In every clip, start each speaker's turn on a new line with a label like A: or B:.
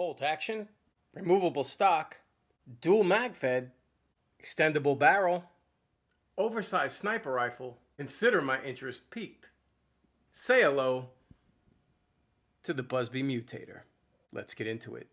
A: bolt action, removable stock, dual mag fed, extendable barrel, oversized sniper rifle. Consider my interest piqued. Say hello to the buzzbee Mutator. Let's get into it.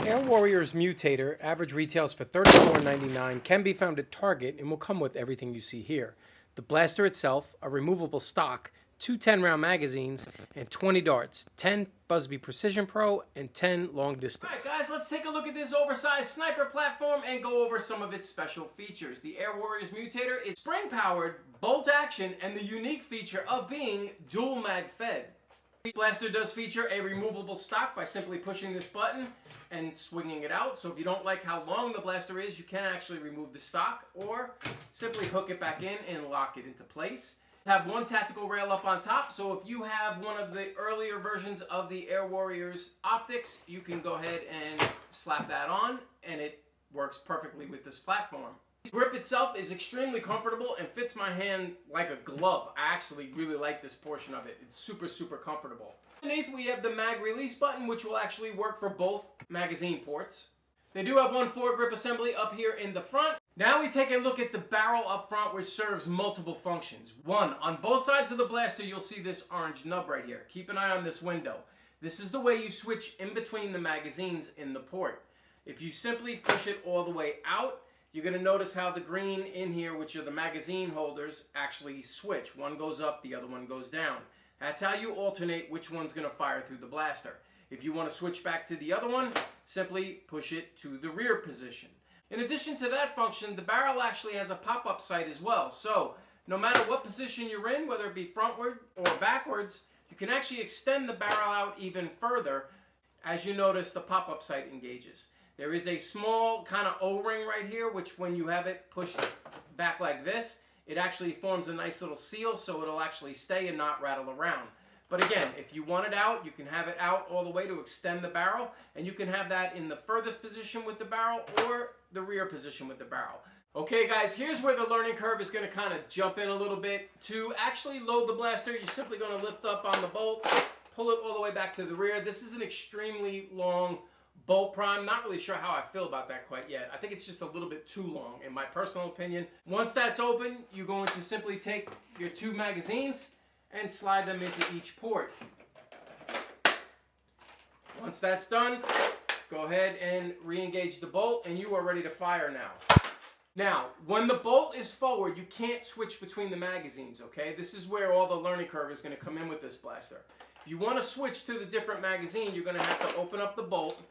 A: Air Warrior's Mutator, average retails for $34.99, can be found at Target and will come with everything you see here. The blaster itself, a removable stock, 2 10-round magazines, and 20 darts, 10 buzzbee Precision Pro, and 10 long distance. Alright guys, let's take a look at this oversized sniper platform and go over some of its special features. The Air Warrior's Mutator is spring-powered, bolt action, and the unique feature of being dual mag fed. The blaster does feature a removable stock by simply pushing this button and swinging it out. So if you don't like how long the blaster is, you can actually remove the stock or simply hook it back in and lock it into place. Have one tactical rail up on top, so if you have one of the earlier versions of the Air Warrior's optics, you can go ahead and slap that on and it works perfectly with this platform. The grip itself is extremely comfortable and fits my hand like a glove. I actually really like this portion of it. It's super comfortable. Underneath we have the mag release button, which will actually work for both magazine ports. They do have one foregrip assembly up here in the front. Now we take a look at the barrel up front, which serves multiple functions. One, on both sides of the blaster you'll see this orange nub right here. Keep an eye on this window. This is the way you switch in between the magazines in the port. If you simply push it all the way out, you're going to notice how the green in here, which are the magazine holders, actually switch. One goes up, the other one goes down. That's how you alternate which one's going to fire through the blaster. If you want to switch back to the other one, simply push it to the rear position. In addition to that function, the barrel actually has a pop-up sight as well. So no matter what position you're in, whether it be frontward or backwards, you can actually extend the barrel out even further. As you notice, the pop-up sight engages. There is a small kind of O-ring right here, which when you have it pushed back like this, it actually forms a nice little seal, so it'll actually stay and not rattle around. But again, if you want it out, you can have it out all the way to extend the barrel, and you can have that in the furthest position with the barrel or the rear position with the barrel. Okay guys, here's where the learning curve is going to kind of jump in a little bit. To actually load the blaster, you're simply going to lift up on the bolt, pull it all the way back to the rear. This is an extremely long bolt prime. Not really sure how I feel about that quite yet. I think it's just a little bit too long in my personal opinion. Once that's open, you're going to simply take your 2 magazines and slide them into each port. Once that's done, go ahead and re-engage the bolt and you are ready to fire now. Now, when the bolt is forward, you can't switch between the magazines, okay? This is where all the learning curve is going to come in with this blaster. If you want to switch to the different magazine, you're going to have to open up the bolt,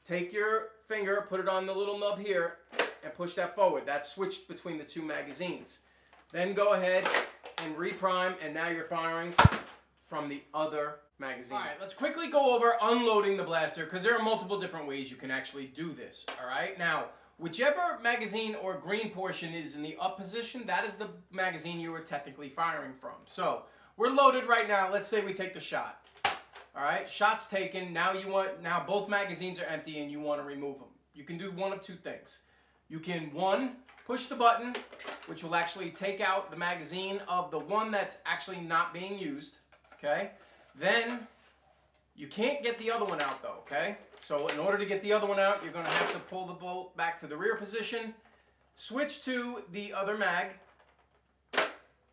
A: take your finger, put it on the little nub here, and push that forward. That's switched between the 2 magazines. Then go ahead and reprime, and now you're firing from the other magazine. All right, let's quickly go over unloading the blaster, because there are multiple different ways you can actually do this. All right, now, whichever magazine or green portion is in the up position, that is the magazine you were technically firing from. So we're loaded right now. Let's say we take the shot. All right, shot's taken. Now both magazines are empty and you want to remove them. You can do one of 2 things. You can, one, push the button, which will actually take out the magazine of the one that's actually not being used, okay? Then you can't get the other one out though, okay? So in order to get the other one out, you're going to have to pull the bolt back to the rear position, switch to the other mag,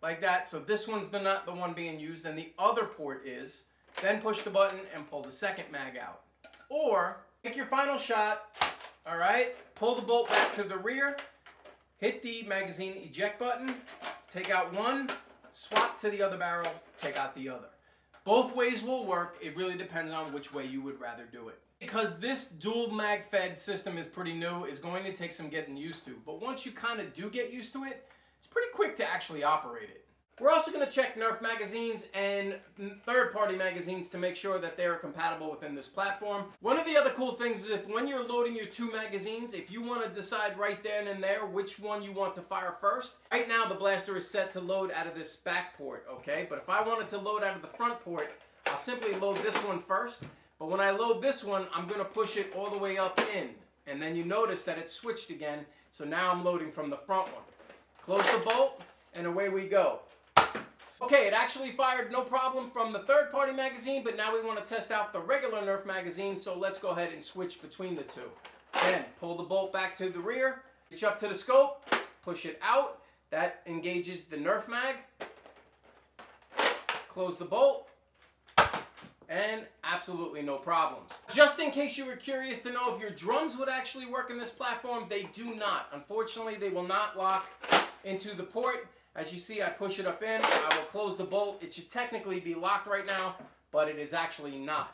A: like that. So this one's not the one being used and the other port is. Then push the button and pull the second mag out. Or take your final shot, all right? Pull the bolt back to the rear, hit the magazine eject button, take out one, swap to the other barrel, take out the other. Both ways will work. It really depends on which way you would rather do it. Because this dual mag fed system is pretty new, it's going to take some getting used to. But once you kind of do get used to it, it's pretty quick to actually operate it. We're also going to check Nerf magazines and third-party magazines to make sure that they are compatible within this platform. One of the other cool things is if when you're loading your 2 magazines, if you want to decide right then and there which one you want to fire first, right now the blaster is set to load out of this back port, okay? But if I wanted to load out of the front port, I'll simply load this one first. But when I load this one, I'm going to push it all the way up in. And then you notice that it's switched again, so now I'm loading from the front one. Close the bolt, and away we go. Okay, it actually fired no problem from the third-party magazine, but now we want to test out the regular Nerf magazine, so let's go ahead and switch between the two. Then, pull the bolt back to the rear, reach up to the scope, push it out. That engages the Nerf mag. Close the bolt, and absolutely no problems. Just in case you were curious to know if your drums would actually work in this platform, they do not. Unfortunately, they will not lock into the port. As you see, I push it up in, I will close the bolt. It should technically be locked right now, but it is actually not.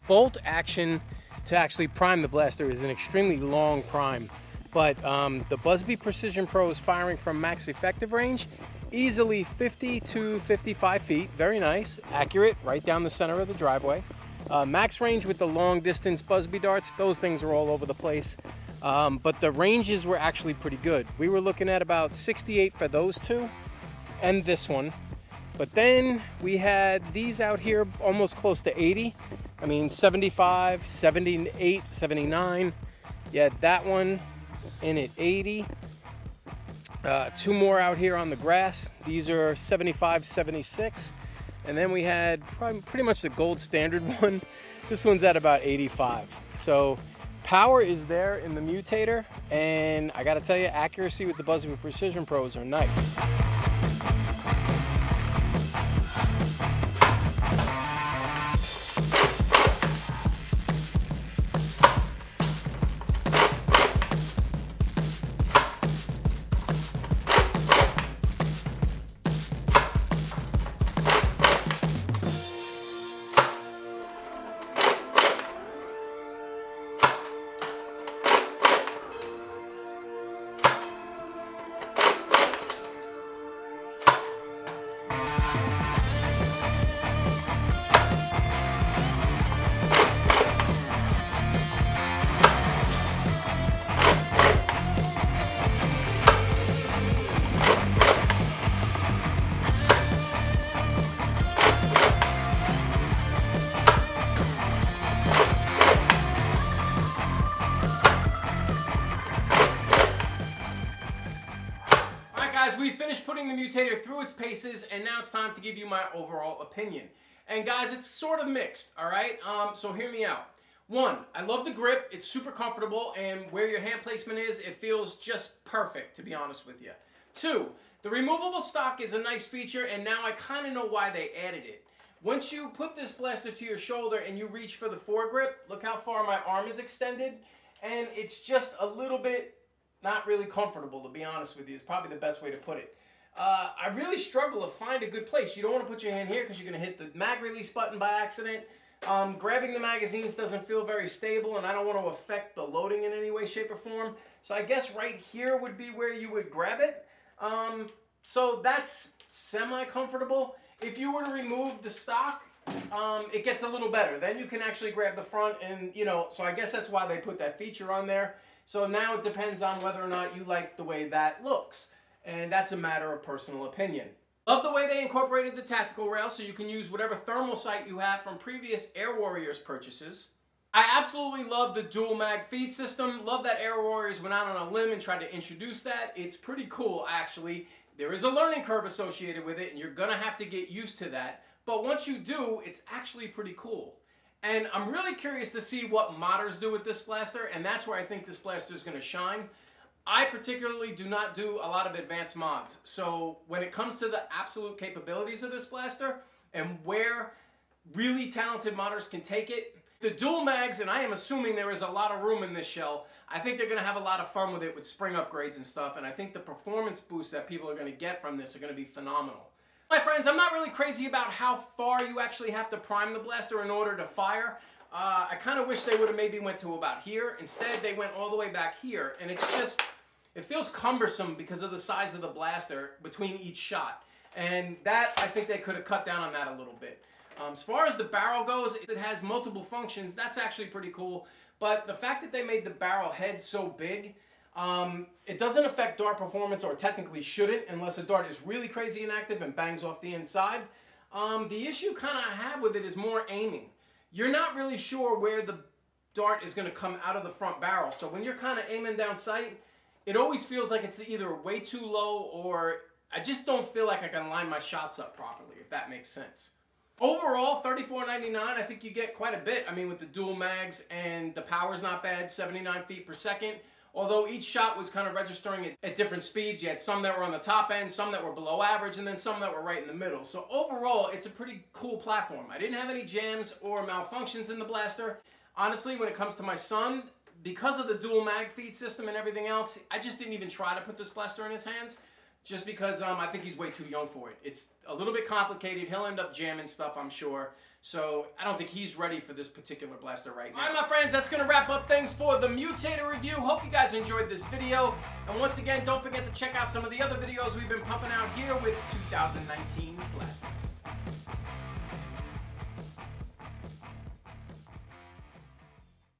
A: Bolt action to actually prime the blaster is an extremely long prime, but the buzzbee Precision Pro is firing from max effective range, easily 50 to 55 feet, very nice, accurate, right down the center of the driveway. Max range with the long distance buzzbee darts, those things are all over the place, but the ranges were actually pretty good. We were looking at about 68 for those two and this one. But then we had these out here almost close to 80. I mean, 75, 78, 79. You had that one in at 80. Two more out here on the grass. These are 75, 76. And then we had pretty much the gold standard one. This one's at about 85. So power is there in the Mutator. And I gotta tell you, accuracy with the buzzbee Precision Pros are nice. Guys, we finished putting the Mutator through its paces, and now it's time to give you my overall opinion. And guys, it's sort of mixed, all right? So hear me out. One, I love the grip. It's super comfortable, and where your hand placement is, it feels just perfect, to be honest with you. Two, the removable stock is a nice feature, and now I kind of know why they added it. Once you put this blaster to your shoulder and you reach for the foregrip, look how far my arm is extended, and it's just a little bit not really comfortable, to be honest with you, is probably the best way to put it. I really struggle to find a good place. You don't want to put your hand here because you're going to hit the mag release button by accident. Grabbing the magazines doesn't feel very stable, and I don't want to affect the loading in any way, shape, or form. So I guess right here would be where you would grab it. So that's semi-comfortable. If you were to remove the stock, it gets a little better. Then you can actually grab the front, and so I guess that's why they put that feature on there. So now it depends on whether or not you like the way that looks. And that's a matter of personal opinion. Love the way they incorporated the tactical rail so you can use whatever thermal sight you have from previous Air Warriors purchases. I absolutely love the dual mag feed system. Love that Air Warriors went out on a limb and tried to introduce that. It's pretty cool, actually. There is a learning curve associated with it, and you're gonna have to get used to that. But once you do, it's actually pretty cool. And I'm really curious to see what modders do with this blaster, and that's where I think this blaster is going to shine. I particularly do not do a lot of advanced mods. So when it comes to the absolute capabilities of this blaster and where really talented modders can take it, the dual mags, and I am assuming there is a lot of room in this shell, I think they're going to have a lot of fun with it with spring upgrades and stuff, and I think the performance boosts that people are going to get from this are going to be phenomenal. My friends, I'm not really crazy about how far you actually have to prime the blaster in order to fire. I kind of wish they would have maybe went to about here. Instead, they went all the way back here, and it's just, it feels cumbersome because of the size of the blaster between each shot. And that, I think they could have cut down on that a little bit. As far as the barrel goes, it has multiple functions. That's actually pretty cool. But the fact that they made the barrel head so big, it doesn't affect dart performance, or technically shouldn't, unless a dart is really crazy inactive and bangs off the inside. The issue kind of I have with it is more aiming. You're not really sure where the dart is going to come out of the front barrel. So when you're kind of aiming down sight, it always feels like it's either way too low, or I just don't feel like I can line my shots up properly, if that makes sense. Overall, $34.99, I think you get quite a bit. I mean, with the dual mags, and the power's not bad, 79 feet per second. Although each shot was kind of registering at different speeds. You had some that were on the top end, some that were below average, and then some that were right in the middle. So overall, it's a pretty cool platform. I didn't have any jams or malfunctions in the blaster. Honestly, when it comes to my son, because of the dual mag feed system and everything else, I just didn't even try to put this blaster in his hands, just because I think he's way too young for it. It's a little bit complicated. He'll end up jamming stuff, I'm sure. So I don't think he's ready for this particular blaster right now. All right, my friends, that's going to wrap up things for the Mutator review. Hope you guys enjoyed this video. And once again, don't forget to check out some of the other videos we've been pumping out here with 2019 blasters.